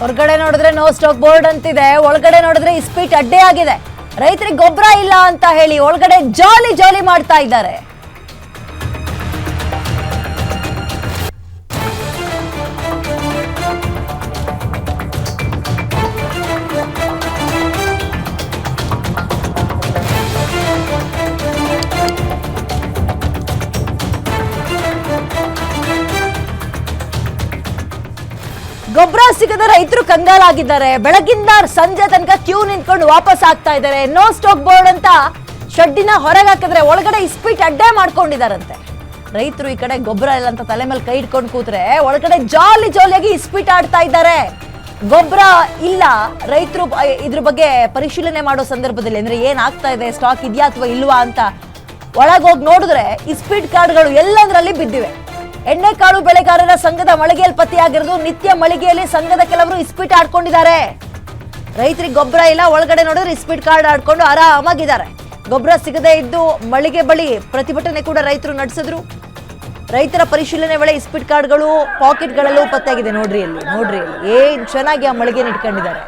ಹೊರಗಡೆ ನೋಡಿದ್ರೆ no stock board ಅಂತಿದೆ, ಒಳಗಡೆ ನೋಡಿದ್ರೆ ಇಸ್ಪೀಟ್ ಅಡ್ಡೆ ಆಗಿದೆ. ರೈತರಿಗೆ ಗೊಬ್ಬರ ಇಲ್ಲ ಅಂತ ಹೇಳಿ ಒಳಗಡೆ ಜಾಲಿ ಜಾಲಿ ಮಾಡ್ತಾ ಇದ್ದಾರೆ. ಗೊಬ್ಬರ ಸಿಗದ ರೈತರು ಕಂಗಾಲಾಗಿದ್ದಾರೆ. ಬೆಳಗಿಂದ ಸಂಜೆ ತನಕ ಕ್ಯೂ ನಿಂತ್ಕೊಂಡು ವಾಪಸ್ ಆಗ್ತಾ ಇದ್ದಾರೆ. ನೋ ಸ್ಟಾಕ್ ಬೋರ್ಡ್ ಅಂತ ಶೆಡ್ಡಿನ ಹೊರಗೆ ಹಾಕಿದ್ರೆ ಒಳಗಡೆ ಇಸ್ಪೀಟ್ ಅಡ್ಡೆ ಮಾಡ್ಕೊಂಡಿದಾರಂತೆ. ರೈತರು ಈ ಕಡೆ ಗೊಬ್ಬರ ಇಲ್ಲ ಅಂತ ತಲೆ ಮೇಲೆ ಕೈ ಇಟ್ಕೊಂಡು ಕೂತ್ರೆ ಒಳಗಡೆ ಜಾಲಿ ಜಾಲಿಯಾಗಿ ಇಸ್ಪೀಟ್ ಆಡ್ತಾ ಇದ್ದಾರೆ. ಗೊಬ್ಬರ ಇಲ್ಲ, ರೈತರು ಇದ್ರ ಬಗ್ಗೆ ಪರಿಶೀಲನೆ ಮಾಡೋ ಸಂದರ್ಭದಲ್ಲಿ ಅಂದ್ರೆ ಏನ್ ಆಗ್ತಾ ಇದೆ, ಸ್ಟಾಕ್ ಇದೆಯಾ ಅಥವಾ ಇಲ್ವಾ ಅಂತ ಒಳಗೋಗಿ ನೋಡಿದ್ರೆ ಇಸ್ಪೀಟ್ ಕಾರ್ಡ್ಗಳು ಎಲ್ಲದರಲ್ಲಿ ಬಿದ್ದಿವೆ. ಎಣ್ಣೆಕಾಳು ಬೆಳೆಗಾರರ ಸಂಘದ ಮಳಿಗೆಯಲ್ಲಿ ಪತ್ತೆಯಾಗಿರೋದು. ನಿತ್ಯ ಮಳಿಗೆಯಲ್ಲಿ ಸಂಘದ ಕೆಲವರು ಇಸ್ಪೀಟ್ ಆಡ್ಕೊಂಡಿದ್ದಾರೆ. ರೈತರಿಗೆ ಗೊಬ್ಬರ ಇಲ್ಲ, ಒಳಗಡೆ ನೋಡಿದ್ರೆ ಇಸ್ಪೀಟ್ ಕಾರ್ಡ್ ಆಡ್ಕೊಂಡು ಆರಾಮಾಗಿದ್ದಾರೆ. ಗೊಬ್ಬರ ಸಿಗದೇ ಇದ್ದು ಮಳಿಗೆ ಬಳಿ ಪ್ರತಿಭಟನೆ ಕೂಡ ರೈತರು ನಡೆಸಿದ್ರು. ರೈತರ ಪರಿಶೀಲನೆ ವೇಳೆ ಇಸ್ಪೀಟ್ ಕಾರ್ಡ್ಗಳು ಪಾಕೆಟ್ಗಳಲ್ಲೂ ಪತ್ತೆಯಾಗಿದೆ. ನೋಡ್ರಿ ಅಲ್ಲಿ ಏನ್ ಚೆನ್ನಾಗಿ ಆ ಮಳಿಗೆನ ಇಟ್ಕೊಂಡಿದ್ದಾರೆ.